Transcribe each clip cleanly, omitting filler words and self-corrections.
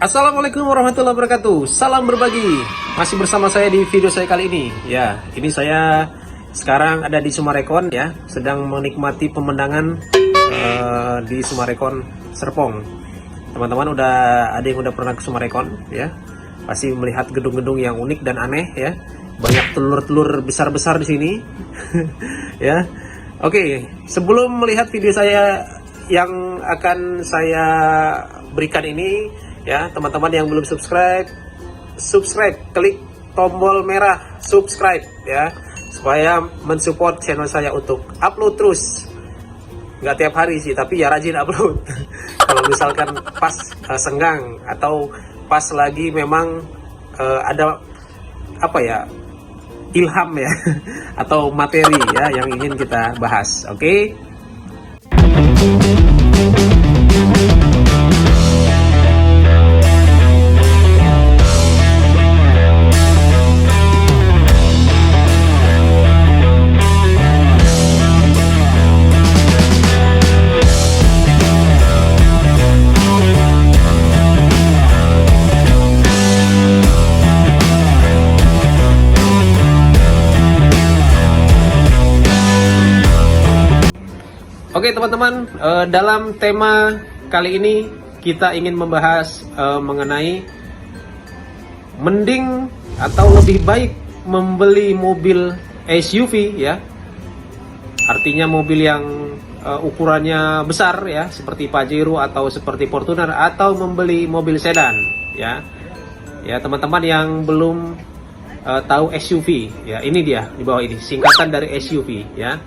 Assalamualaikum warahmatullahi wabarakatuh. Salam berbagi. Masih bersama saya di video saya kali ini. Ya, ini saya sekarang ada di Sumarekon ya, sedang menikmati pemandangan di Sumarekon Serpong. Teman-teman ada yang udah pernah ke Sumarekon ya, pasti melihat gedung-gedung yang unik dan aneh ya. Banyak telur-telur besar-besar di sini. Ya. Oke, sebelum melihat video saya yang akan saya berikan ini ya, teman-teman yang belum subscribe, klik tombol merah subscribe ya, supaya mensupport channel saya untuk upload terus. Nggak tiap hari sih, tapi ya rajin upload. Kalau misalkan pas senggang atau pas lagi memang ada apa ya, ilham ya atau materi ya yang ingin kita bahas. Oke? Oke teman-teman, dalam tema kali ini kita ingin membahas mengenai mending atau lebih baik membeli mobil SUV ya. Artinya mobil yang ukurannya besar ya, seperti Pajero atau seperti Fortuner, atau membeli mobil sedan ya. Ya teman-teman yang belum tahu SUV ya, ini dia di bawah ini singkatan dari SUV ya.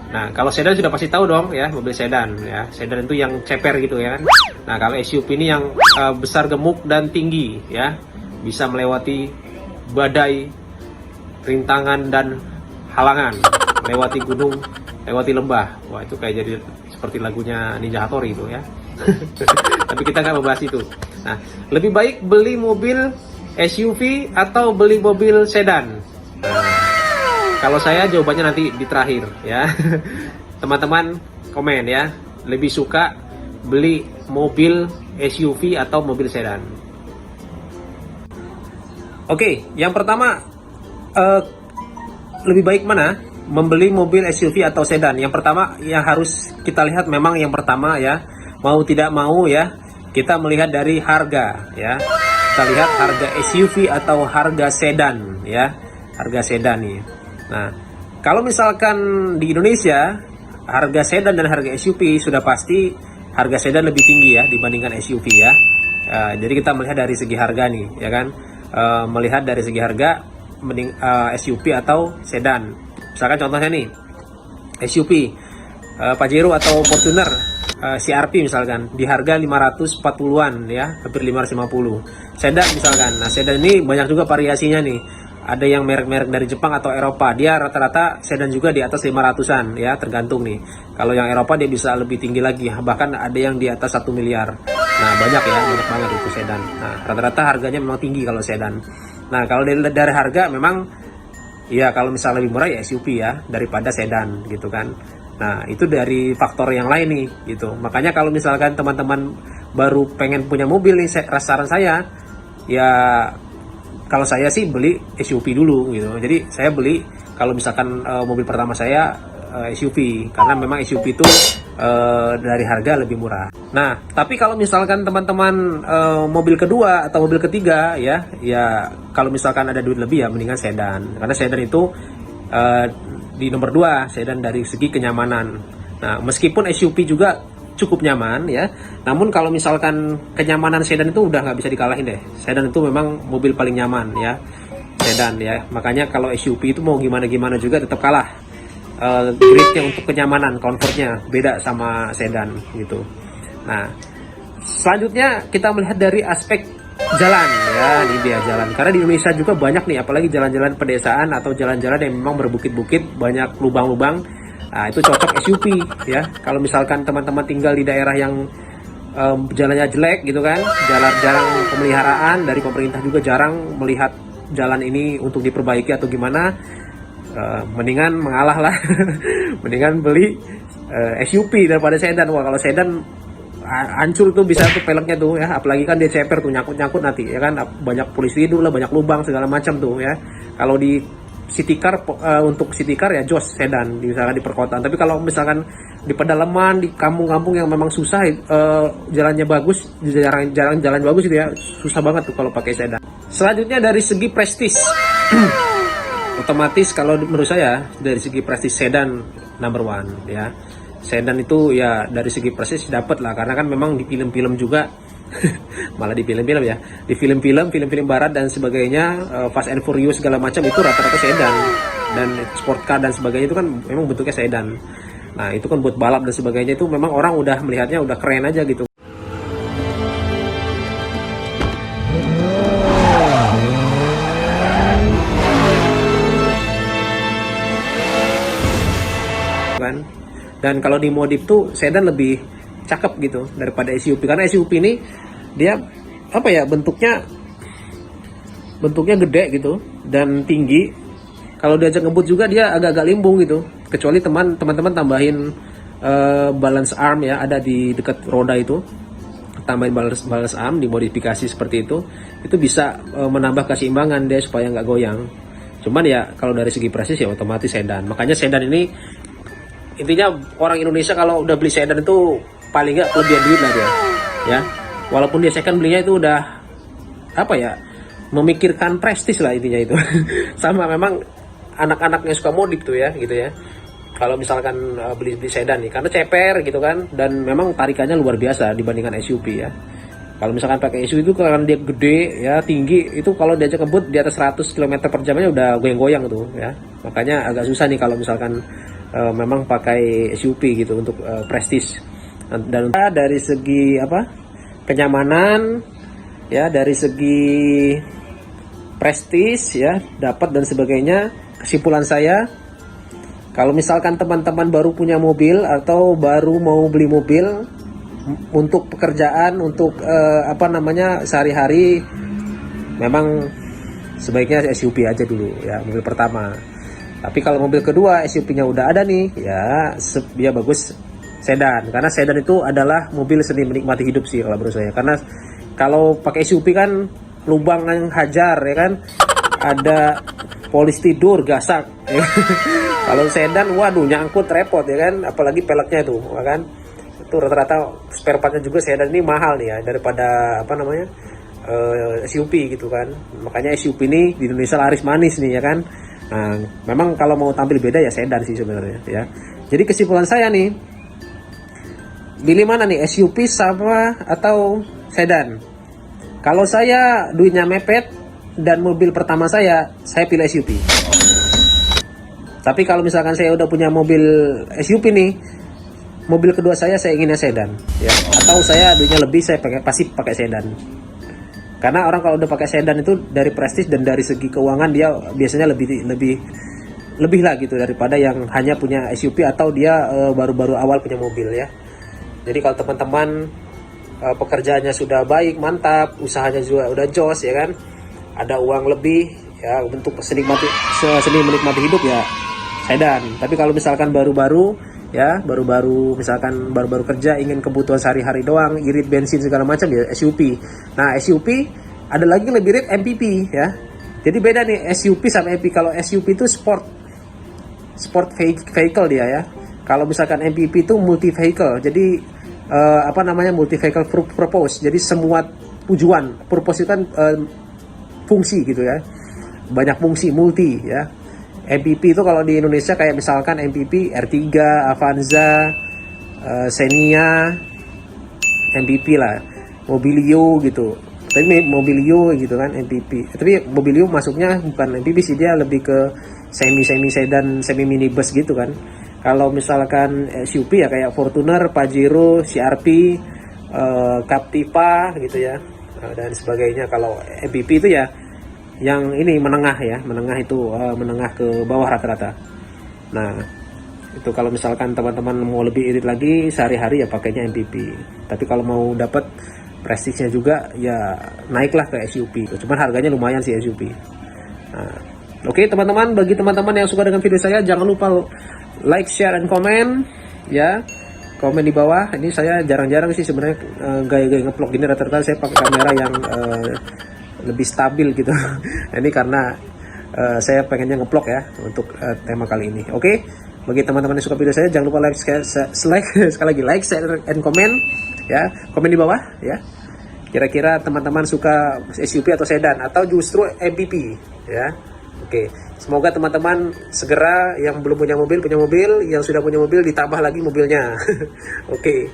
Nah, kalau sedan sudah pasti tahu dong ya, mobil sedan ya. Sedan itu yang ceper gitu ya kan. Nah, kalau SUV ini yang besar, gemuk dan tinggi ya. Bisa melewati badai, rintangan dan halangan, melewati gunung, lewati lembah. Wah, itu kayak jadi seperti lagunya Ninja Hattori itu ya. Tapi kita nggak membahas itu. Nah, lebih baik beli mobil SUV atau beli mobil sedan? Kalau saya jawabannya nanti di terakhir ya. Teman-teman komen ya, lebih suka beli mobil SUV atau mobil sedan? Oke, yang pertama lebih baik mana membeli mobil SUV atau sedan? Yang pertama yang harus kita lihat memang yang pertama ya, mau tidak mau ya, kita melihat dari harga ya. Kita lihat harga SUV atau harga sedan ya, harga sedan nih. Nah, kalau misalkan di Indonesia harga sedan dan harga SUV sudah pasti harga sedan lebih tinggi ya dibandingkan SUV ya. Jadi kita melihat dari segi harga nih ya kan. Melihat dari segi harga mending SUV atau sedan. Misalkan contohnya nih SUV Pajero atau Fortuner CRV misalkan di harga 540-an ya, hampir 550. Sedan misalkan. Nah, sedan ini banyak juga variasinya nih. Ada yang merek-merek dari Jepang atau Eropa, dia rata-rata sedan juga di atas 500-an ya, tergantung nih. Kalau yang Eropa dia bisa lebih tinggi lagi, bahkan ada yang di atas 1 miliar. Nah, banyak ya, banyak banget itu sedan. Nah, rata-rata harganya memang tinggi kalau sedan. Nah, kalau dari harga memang ya, kalau misalnya lebih murah ya SUV ya daripada sedan gitu kan. Nah, itu dari faktor yang lain nih gitu. Makanya kalau misalkan teman-teman baru pengen punya mobil nih, saran saya ya, kalau saya sih beli SUV dulu gitu. Jadi saya beli kalau misalkan mobil pertama saya SUV, karena memang SUV itu dari harga lebih murah. Nah, tapi kalau misalkan teman-teman mobil kedua atau mobil ketiga ya kalau misalkan ada duit lebih ya mendingan sedan. Karena sedan itu di nomor 2, sedan dari segi kenyamanan. Nah, meskipun SUV juga cukup nyaman ya, namun kalau misalkan kenyamanan sedan itu udah nggak bisa dikalahin deh. Sedan itu memang mobil paling nyaman ya, sedan ya. Makanya kalau SUV itu mau gimana juga tetap kalah grade-nya untuk kenyamanan, comfortnya beda sama sedan gitu. Nah, selanjutnya kita melihat dari aspek jalan ya, ini dia jalan. Karena di Indonesia juga banyak nih, apalagi jalan-jalan pedesaan atau jalan-jalan yang memang berbukit-bukit, banyak lubang-lubang. Nah, itu cocok SUV ya. Kalau misalkan teman-teman tinggal di daerah yang jalannya jelek gitu kan, jarang pemeliharaan dari pemerintah juga jarang melihat jalan ini untuk diperbaiki atau gimana, mendingan mengalah lah. Mendingan beli SUV daripada sedan. Wah, kalau sedan hancur tuh bisa tuh peleknya tuh ya, apalagi kan dia ceper tuh, nyangkut nanti ya kan, banyak polisi tidur lah, banyak lubang segala macam tuh ya. Kalau di city car, untuk city car ya jos sedan misalkan di perkotaan, tapi kalau misalkan di pedalaman, di kampung-kampung yang memang susah, jalannya bagus, jalan bagus gitu ya, susah banget tuh kalau pakai sedan. Selanjutnya dari segi prestis otomatis kalau menurut saya dari segi prestis sedan number one ya. Sedan itu ya dari segi prestis dapat lah, karena kan memang di film-film juga malah di film-film ya, di film-film barat dan sebagainya, Fast and Furious segala macam itu rata-rata sedan, dan sport car dan sebagainya itu kan memang bentuknya sedan. Nah itu kan buat balap dan sebagainya, itu memang orang udah melihatnya udah keren aja gitu kan. Dan kalau di modif tuh sedan lebih cakep gitu daripada SUV, karena SUV ini dia apa ya, bentuknya gede gitu dan tinggi. Kalau diajak ngebut juga dia agak-agak limbung gitu, kecuali teman-teman tambahin balance arm ya, ada di dekat roda itu, tambahin balance arm dimodifikasi seperti itu bisa menambah keseimbangan dia supaya nggak goyang. Cuman ya kalau dari segi prestis ya otomatis sedan. Makanya sedan ini intinya orang Indonesia kalau udah beli sedan itu paling nggak kelebihan duit lah dia ya, walaupun dia second belinya itu udah apa ya, memikirkan prestis lah intinya itu. Sama memang anak-anak yang suka modif tuh ya gitu ya, kalau misalkan beli sedan nih karena ceper gitu kan, dan memang tarikannya luar biasa dibandingkan SUV ya. Kalau misalkan pakai SUV itu karena dia gede ya, tinggi, itu kalau diajak ngebut di atas 100 km per jamnya udah goyang-goyang tuh ya. Makanya agak susah nih kalau misalkan memang pakai SUV gitu untuk prestis. Dan dari segi apa, kenyamanan ya, dari segi prestis ya dapat dan sebagainya, kesimpulan saya kalau misalkan teman-teman baru punya mobil atau baru mau beli mobil untuk pekerjaan, untuk apa namanya sehari-hari, memang sebaiknya SUV aja dulu ya, mobil pertama. Tapi kalau mobil kedua SUV-nya udah ada nih ya bagus sedan, karena sedan itu adalah mobil seni menikmati hidup sih kalau menurut saya. Karena kalau pakai SUV kan lubang yang hajar ya kan, ada polis tidur gasak ya. Kalau sedan waduh nyangkut repot ya kan, apalagi peleknya itu ya kan. Itu rata-rata spare partnya juga sedan ini mahal nih ya, daripada apa namanya SUV gitu kan. Makanya SUV ini di Indonesia laris manis nih ya kan. Nah, memang kalau mau tampil beda ya sedan sih sebenarnya ya. Jadi kesimpulan saya nih, pilih mana nih, SUV sama atau sedan? Kalau saya duitnya mepet dan mobil pertama saya pilih SUV. Tapi kalau misalkan saya udah punya mobil SUV nih, mobil kedua saya inginnya sedan ya. Atau saya duitnya lebih, saya pasti pakai sedan. Karena orang kalau udah pakai sedan itu dari prestis dan dari segi keuangan dia biasanya lebih lah gitu daripada yang hanya punya SUV atau dia baru-baru awal punya mobil ya. Jadi kalau teman-teman pekerjaannya sudah baik, mantap, usahanya juga udah jos ya kan, ada uang lebih ya untuk seni menikmati hidup ya sedan. Tapi kalau misalkan baru-baru misalkan baru-baru kerja, ingin kebutuhan sehari-hari doang, irit bensin segala macam ya SUV. Nah SUV ada lagi yang lebih irit MPV ya. Jadi beda nih SUV sama MPV. Kalau SUV itu sport vehicle dia ya. Kalau misalkan MPV itu multi vehicle. Jadi apa namanya, multi vehicle purpose. Jadi semua tujuan, purpose itu kan fungsi gitu ya. Banyak fungsi, multi ya. MPV itu kalau di Indonesia kayak misalkan MPV R3, Avanza, Xenia, MPV lah, Mobilio gitu. Tapi Mobilio gitu kan MPV. Tapi Mobilio masuknya bukan MPV sih, dia lebih ke semi sedan, semi minibus gitu kan. Kalau misalkan SUV ya kayak Fortuner, Pajero, CR-V, Captiva gitu ya, dan sebagainya. Kalau MPV itu ya yang ini menengah ya, menengah itu menengah ke bawah rata-rata. Nah itu kalau misalkan teman-teman mau lebih irit lagi sehari-hari ya pakainya MPV. Tapi kalau mau dapat prestisnya juga ya naiklah ke SUV. Cuman harganya lumayan sih SUV. Nah, oke teman-teman, bagi teman-teman yang suka dengan video saya jangan lupa like, share, dan komen ya. komen di bawah. Ini saya jarang-jarang sih sebenarnya gaya-gaya ngevlog gini, rata-rata saya pakai kamera yang lebih stabil gitu. Ini karena saya pengennya ngevlog ya untuk tema kali ini. Oke, bagi teman-teman yang suka video saya, jangan lupa like, sekali lagi like, share, and comment ya. Komen di bawah ya. Kira-kira teman-teman suka SUV atau sedan atau justru MPV ya. Oke, semoga teman-teman segera yang belum punya mobil, yang sudah punya mobil ditambah lagi mobilnya. Oke,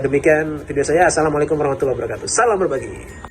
demikian video saya. Assalamualaikum warahmatullahi wabarakatuh. Salam berbagi.